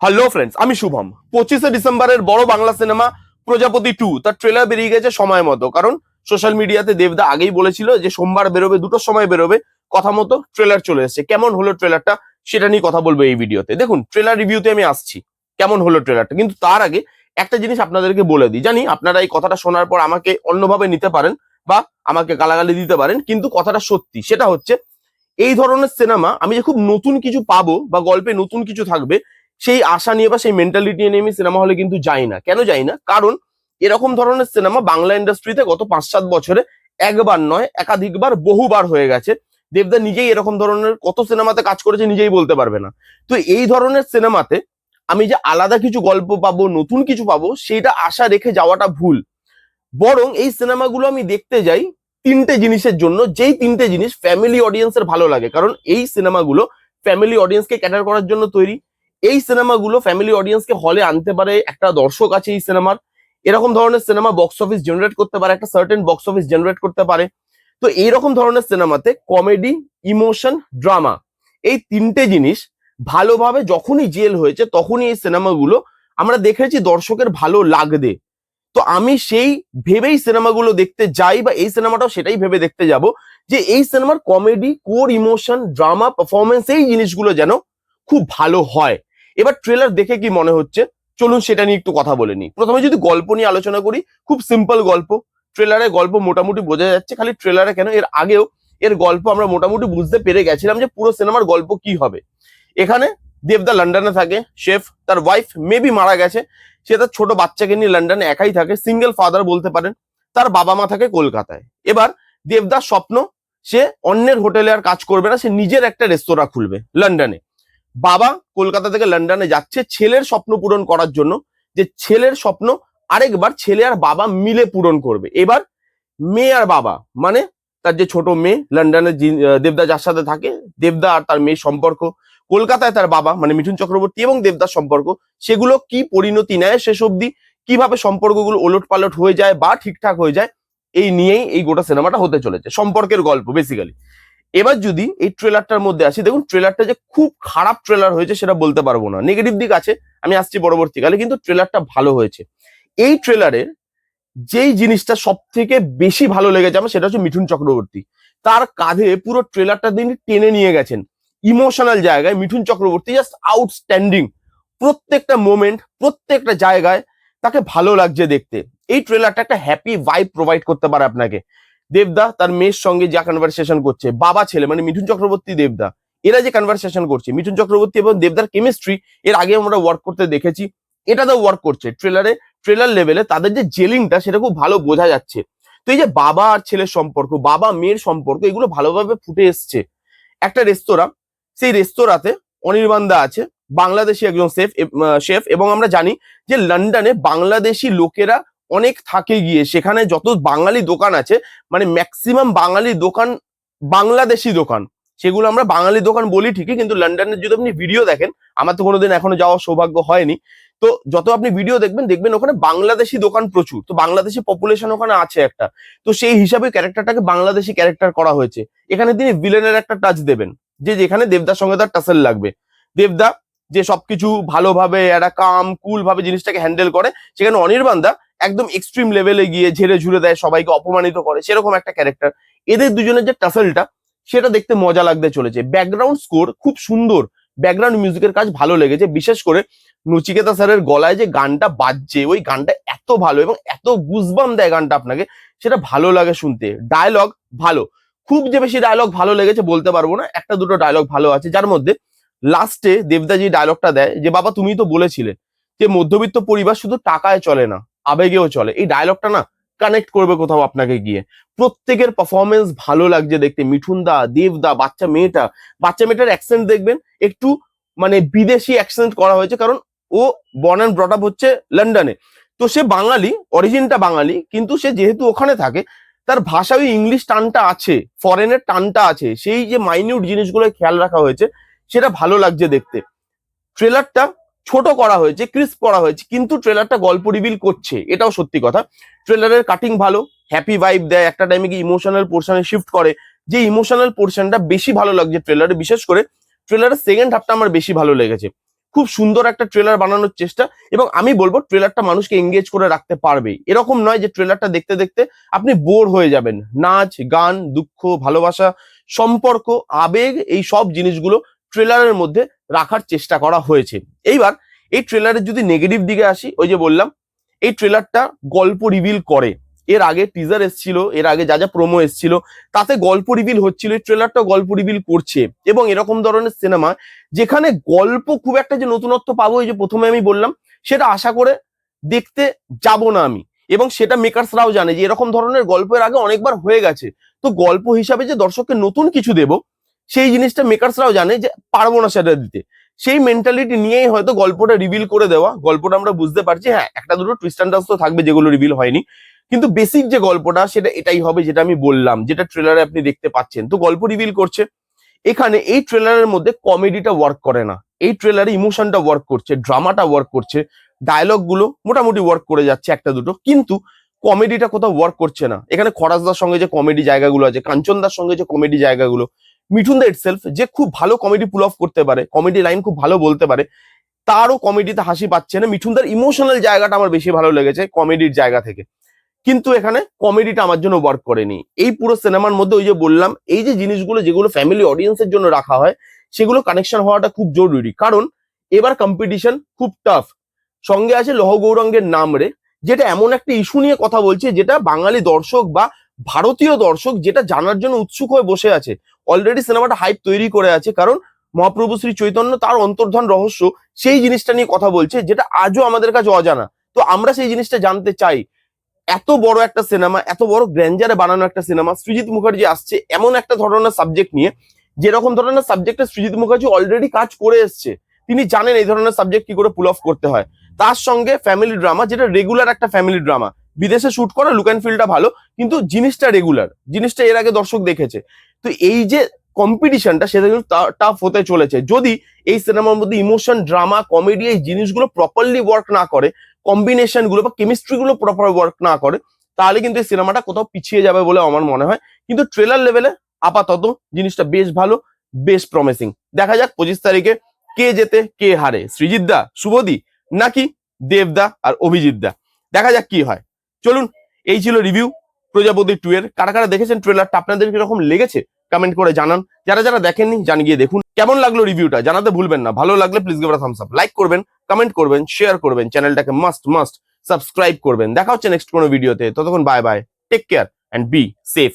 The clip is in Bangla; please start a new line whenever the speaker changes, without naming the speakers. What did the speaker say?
হ্যালো ফ্রেন্ডস, আমি শুভম। 25শে ডিসেম্বরের বড় বাংলা সিনেমা প্রজাপতি 2 তার ট্রেলার বেরিয়ে গেছে সময় মতো। কারণ সোশ্যাল মিডিয়াতে দেবদা আগেই বলেছিল যে সোমবার বেরোবে, 2টোর সময় বেরোবে। কথা মতো ট্রেলার চলে এসেছে। কেমন হলো ট্রেলারটা সেটা নিয়ে কথা বলবো এই ভিডিওতে। দেখুন, ট্রেলার রিভিউতে আমি আসছি কেমন হলো ট্রেলারটা, কিন্তু তার আগে একটা জিনিস আপনাদেরকে বলে দিই। জানি আপনারা এই কথাটা শোনার পর আমাকে অন্যভাবে নিতে পারেন বা আমাকে গালাগালি দিতে পারেন, কিন্তু কথাটা সত্যি। সেটা হচ্ছে, এই ধরনের সিনেমা আমি যে খুব নতুন কিছু পাবো বা গল্পে নতুন কিছু থাকবে সেই আশা নিয়ে বা সেই মেন্টালিটি নিয়ে আমি সিনেমা হলে কিন্তু যাই না। কেন যাই না? কারণ এরকম ধরনের সিনেমা বাংলা ইন্ডাস্ট্রিতে গত 5-7 বছরে একবার নয় একাধিকবার বহুবার হয়ে গেছে। দেবদা নিজেই এরকম ধরনের কত সিনেমাতে কাজ করেছে নিজেই বলতে পারবে না। তো এই ধরনের সিনেমাতে আমি যে আলাদা কিছু গল্প পাবো, নতুন কিছু পাবো, সেইটা আশা রেখে যাওয়াটা ভুল। বরং এই সিনেমাগুলো আমি দেখতে যাই তিনটে জিনিসের জন্য, যেই তিনটে জিনিস ফ্যামিলি অডিয়েন্সের ভালো লাগে। কারণ এই সিনেমাগুলো ফ্যামিলি অডিয়েন্সকে ক্যাটার করার জন্য তৈরি। এই সিনেমাগুলো ফ্যামিলি অডিয়েন্সকে হলে আনতে পারে, একটা দর্শক আছে এই সিনেমার। এরকম ধরনের সিনেমা বক্স অফিস জেনারেট করতে পারে, একটা সার্টেন বক্স অফিস জেনারেট করতে পারে। তো এইরকম ধরনের সিনেমাতে কমেডি, ইমোশন, ড্রামা, এই তিনটে জিনিস ভালোভাবে যখনই জেল হয়েছে তখনই এই সিনেমাগুলো আমরা দেখেছি দর্শকের ভালো লাগবে। তো আমি সেই ভেবেই সিনেমাগুলো দেখতে যাই, বা এই সিনেমাটাও সেটাই ভেবে দেখতে যাব যে এই সিনেমার comedy, core emotion, drama, performance, এই জিনিসগুলো যেন খুব ভালো হয়। এবার ট্রেলার দেখে কি মনে হচ্ছে চলুন সেটা নিয়ে একটু কথা বলে নিই। প্রথমে যদি গল্প নিয়ে আলোচনা করি, খুব সিম্পল গল্প। ট্রেলারে গল্প মোটামুটি বোঝা যাচ্ছে। খালি ট্রেলারে কেন, এর আগেও এর গল্প আমরা মোটামুটি বুঝতে পেরে গেছিলাম যে পুরো সিনেমার গল্প কি হবে। এখানে দেবদা লন্ডনে থাকে, শেফ। তার ওয়াইফ মেবি মারা গেছে। সে তার ছোট বাচ্চাকে নিয়ে লন্ডনে একাই থাকে, সিঙ্গেল ফাদার বলতে পারেন। তার বাবা মা থাকে কলকাতায়। এবার দেবদার স্বপ্ন, সে অন্যের হোটেলে আর কাজ করবে না, সে নিজের একটা রেস্তোরাঁ খুলবে লন্ডনে। বাবা কলকাতা থেকে লন্ডনে যাচ্ছে ছেলের স্বপ্ন পূরণ করার জন্য, যে ছেলের স্বপ্ন আরেকবার ছেলে আর বাবা মিলে পূরণ করবে। এবার মেয়ে আর বাবা, মানে তার যে ছোট মেয়ে লন্ডনে দেবদা যার সাথে থাকে, দেবদা আর তার মেয়ের সম্পর্ক, কলকাতায় তার বাবা মানে মিঠুন চক্রবর্তী এবং দেবদার সম্পর্ক, সেগুলো কি পরিণতি নেয় শেষ অব্দি, কিভাবে সম্পর্কগুলো ওলট পালট হয়ে যায় বা ঠিকঠাক হয়ে যায়, এই নিয়েই এই গোটা সিনেমাটা হতে চলেছে। সম্পর্কের গল্প বেসিক্যালি। এবার যদি এই ট্রেলারটার মধ্যে আসি, দেখুন ট্রেলারটা যে খুব খারাপ ট্রেলার হয়েছে সেটা বলতে পারবো না, নেগেটিভ দিক আছে, আমি আসছি পরবর্তীকালে, কিন্তু ট্রেলারটা ভালো হয়েছে। এই ট্রেলারের যেই জিনিসটা সব থেকে বেশি ভালো লেগেছে আমার, সেটা হচ্ছে মিঠুন চক্রবর্তী। তার কাঁধে পুরো ট্রেলারটা তিনি টেনে নিয়ে গেছেন। ইমোশনাল জায়গায় মিঠুন চক্রবর্তী জাস্ট আউটস্ট্যান্ডিং। প্রত্যেকটা মোমেন্ট, প্রত্যেকটা জায়গায় তাকে ভালো লাগছে দেখতে। এই ট্রেলারটা একটা হ্যাপি ভাইব প্রোভাইড করতে পারে আপনাকে। দেবদা তার মেয়ের সঙ্গে যা কনভারসেশন করছে, বাবা ছেলে মানে মিঠুন চক্রবর্তী দেবদা, এরা যে কনভারসেশন করছে, মিঠুন চক্রবর্তী এবং দেবদার কেমিস্ট্রি এর আগে আমরা ওয়ার্ক করতে দেখেছি, এটাতেও ওয়ার্ক করছে। ট্রেলার লেভেলে তাদের যে জেলিংটা সেটা খুব ভালো বোঝা যাচ্ছে। তো এই যে বাবা আর ছেলের সম্পর্ক, বাবা মেয়ের সম্পর্ক, এগুলো ভালোভাবে ফুটে এসছে। একটা রেস্তোরাঁ, সেই রেস্তোরাঁতে অনির্বাণদা আছে, বাংলাদেশি একজন শেফ। এবং আমরা জানি যে লন্ডনে বাংলাদেশি লোকেরা অনেক থাকে গিয়ে, সেখানে যত বাঙালি দোকান আছে মানে ম্যাক্সিমাম বাঙালি দোকান বাংলাদেশি দোকান। সেগুলো আমরা বাঙালি দোকান বলি ঠিকই, কিন্তু লন্ডনের যদি আপনি ভিডিও দেখেন, আমার তো কোনোদিন এখনো যাওয়ার সৌভাগ্য হয়নি, তো যত আপনি ভিডিও দেখবেন ওখানে বাংলাদেশি দোকান প্রচুর। তো বাংলাদেশি পপুলেশন ওখানে আছে একটা, তো সেই হিসাবে ক্যারেক্টারটাকে বাংলাদেশি ক্যারেক্টার করা হয়েছে। এখানে তিনি ভিলেনের একটা টাচ দেবেন, যে যেখানে দেবদার সঙ্গে তার টাসেল লাগবে। দেবদা যে সবকিছু ভালোভাবে একটা কাম কুল ভাবে জিনিসটাকে হ্যান্ডেল করে, সেখানে অনির্বাণদা একদম এক্সট্রিম লেভেলে গিয়ে ঝেড়ে ঝুড়ে দেয়, সবাইকে অপমানিত করে, সেরকম একটা ক্যারেক্টার। এদের দুজনের যে টাসেলটা, সেটা দেখতে মজা লাগতে চলেছে। ব্যাকগ্রাউন্ড স্কোর খুব সুন্দর, ব্যাকগ্রাউন্ড মিউজিকের কাজ ভালো লেগেছে। বিশেষ করে নচিকেতা স্যারের গলায় যে গানটা বাজছে, ওই গানটা এত ভালো এবং এত গুজবাম দেয় গানটা আপনাকে, সেটা ভালো লাগে শুনতে। ডায়লগ ভালো, খুব যে বেশি ডায়লগ ভালো লেগেছে বলতে পারবো না, একটা দুটো ডায়লগ ভালো আছে। যার মধ্যে লাস্টে দেবদা যে ডায়লগটা দেয়, যে বাবা তুমি তো বলেছিলে যে মধ্যবিত্ত পরিবার শুধু টাকায় চলে না, আবেগেও চলে, এই ডায়লগটা না কানেক্ট করবে কোথাও আপনাকে গিয়ে। প্রত্যেকের পারফরমেন্স ভালো লাগছে দেখতে, মিঠুনদা, দেবদা, বাচ্চা মেয়েটার অ্যাকসেন্ট দেখবেন একটু মানে বিদেশি অ্যাকসেন্ট করা হয়েছে, কারণ ও বর্ন অ্যান্ড ব্রট আপ হচ্ছে লন্ডনে। তো সে বাঙালি, অরিজিনটা বাঙালি, কিন্তু সে যেহেতু ওখানে থাকে তার ভাষায় ওই ইংলিশ টানটা আছে, ফরেনের টানটা আছে। সেই যে মাইনিউট জিনিসগুলো খেয়াল রাখা হয়েছে, সেটা ভালো লাগছে দেখতে। ট্রেলারটা ছোট করা হয়েছে, ক্রিস্প করা হয়েছে, কিন্তু ট্রেলারটা গল্প রিভিল করছে, এটাও সত্যি কথা। ট্রেলারের কাটিং ভালো, হ্যাপি ভাইব দেয়, একটা টাইমে গিয়ে ইমোশনাল পোর্শনে শিফট করে। যে ইমোশনাল পোর্শনটা বেশি ভালো লাগছে ট্রেলারে, বিশেষ করে ট্রেলারের সেকেন্ড হাফটা আমার বেশি ভালো লেগেছে। খুব সুন্দর একটা ট্রেলার বানানোর চেষ্টা, এবং আমি বলবো ট্রেলারটা মানুষকে এঙ্গেজ করে রাখতে পারবে। এরকম নয় যে ট্রেলারটা দেখতে দেখতে আপনি বোর হয়ে যাবেন। নাচ, গান, দুঃখ, ভালোবাসা, সম্পর্ক, আবেগ, এই সব জিনিসগুলো ট্রেলারের মধ্যে রাখার চেষ্টা করা হয়েছে। এইবার এই ট্রেলারের যদি নেগেটিভ দিকে আসি, ওই যে বললাম এই ট্রেলারটা গল্প রিভিল করে। এর আগে টিজার এসছিল, এর আগে যা যা প্রোমো এসছিল তাতে গল্প রিভিল হচ্ছিল, এই ট্রেলারটা গল্প রিভিল করছে। এবং এরকম ধরনের সিনেমা যেখানে গল্প খুব একটা যে নতুনত্ব পাবো, এই যে প্রথমে আমি বললাম, সেটা আশা করে দেখতে যাব না আমি। এবং সেটা মেকার্সরাও জানে যে এরকম ধরনের গল্পের আগে অনেকবার হয়ে গেছে, তো গল্প হিসাবে যে দর্শককে নতুন কিছু দেব সেই জিনিসটা মেকার্সরাও জানে যে পারবো না সেটা দিতে। সেই মেন্টালিটি নিয়েই হয়তো গল্পটা রিভিল করে দেওয়া। গল্পটা আমরা বুঝতে পারছি, হ্যাঁ একটা দুটো টুইস্ট অ্যান্ড টার্নস তো থাকবে যেগুলো রিভিল হয়নি, কিন্তু বেসিক যে গল্পটা সেটা এটাই হবে, যেটা আমি বললাম, যেটা ট্রেলারে আপনি দেখতে পাচ্ছেন। তো গল্প রিভিল করছে। এখানে এই ট্রেলারের মধ্যে কমেডিটা ওয়ার্ক করে না, এই ট্রেলারে ইমোশনটা ওয়ার্ক করছে, ড্রামাটা ওয়ার্ক করছে, ডায়লগ গুলো মোটামুটি ওয়ার্ক করে যাচ্ছে একটা দুটো, কিন্তু কমেডিটা কোথাও ওয়ার্ক করছে না। এখানে খরাসদার সঙ্গে যে কমেডি জায়গাগুলো আছে, কাঞ্চনদার সঙ্গে যে কমেডি জায়গাগুলো, মিঠুন দা ইটসেলফ যে খুব ভালো কমেডি পুল অফ করতে পারে, কমেডি লাইন খুব ভালো বলতে পারে, তারও কমেডিতে হাসি পাচ্ছে না। মিঠুনদার ইমোশনাল জায়গাটা আমার বেশি ভালো লেগেছে কমেডির জায়গা থেকে, কিন্তু এখানে কমেডিটা আমার জন্য ওয়ার্ক করেনি। এই পুরো সিনেমার মধ্যে ওই যে বললাম, এই যে জিনিসগুলো যেগুলো ফ্যামিলি অডিয়েন্সের জন্য রাখা হয় সেগুলো কানেকশন হওয়াটা খুব জরুরি, কারণ এবার কম্পিটিশন খুব টাফ। সঙ্গে আছে লৌহ গৌরঙ্গের নাম রে, যেটা এমন একটা ইস্যু নিয়ে কথা বলছে যেটা বাঙালি দর্শক বা ভারতীয় দর্শক যেটা জানার জন্য উৎসুক হয়ে বসে আছে। অলরেডি সিনেমাটা হাইপ তৈরি করে আছে, কারণ মহাপ্রভু শ্রী চৈতন্য তার অন্তর্ধান রহস্য সেই জিনিসটা নিয়ে কথা বলছে, যেটা আজও আমাদের কাছে অজানা। তো আমরা সেই জিনিসটা জানতে চাই। এত বড় একটা সিনেমা, এত বড় গ্র্যান্ডারে বানানো একটা সিনেমা, সৃজিত মুখার্জি আসছে এমন একটা ধরনের সাবজেক্ট নিয়ে, যেরকম ধরনের সাবজেক্টে সৃজিত মুখার্জি অলরেডি কাজ করে এসছে। তিনি জানেন এই ধরনের সাবজেক্ট কি করে পুল অফ করতে হয়। তার সঙ্গে ফ্যামিলি ড্রামা, যেটা রেগুলার একটা ফ্যামিলি ড্রামা, বিদেশে শুট করা, লুক অ্যান্ড ফিলটা ভালো, কিন্তু জিনিসটা রেগুলার, জিনিসটা এর আগে দর্শক দেখেছে। তো এই যে কম্পিটিশনটা সেটা কিন্তু টাফ হতে চলেছে যদি এই সিনেমার মধ্যে ইমোশন, ড্রামা, কমেডি এই জিনিসগুলো প্রপারলি ওয়ার্ক না করে, কম্বিনেশন গুলো বা কেমিস্ট্রি গুলো প্রপার ওয়ার্ক না করে, তাহলে কিন্তু এই সিনেমাটা কোথাও পিছিয়ে যাবে বলে আমার মনে হয়। কিন্তু ট্রেলার লেভেলে আপাতত জিনিসটা বেশ ভালো, বেশ প্রমিসিং। দেখা যাক 25 তারিখে কে জেতে কে হারে, সৃজিত দা, শুভদী, নাকি দেবদা আর অভিজিৎ দা। দেখা যাক কি হয়। চলুন, এই ছিল রিভিউ প্রজাপতি 2 এর। কারা কারা দেখেছেন ট্রেলারটা, আপনাদের কিরকম লেগেছে কমেন্ট করে জানান। যারা যারা দেখেননি জান গিয়ে দেখুন। কেমন লাগলো রিভিউটা জানাতে ভুলবেন না। ভালো লাগলে please give a Thums up, like করবেন, কমেন্ট করবেন, শেয়ার করবেন, চ্যানেলটাকে মাস্ট সাবস্ক্রাইব করবেন। দেখা হচ্ছে নেক্সট কোনো ভিডিওতে। ততক্ষণ bye bye, take care and be safe.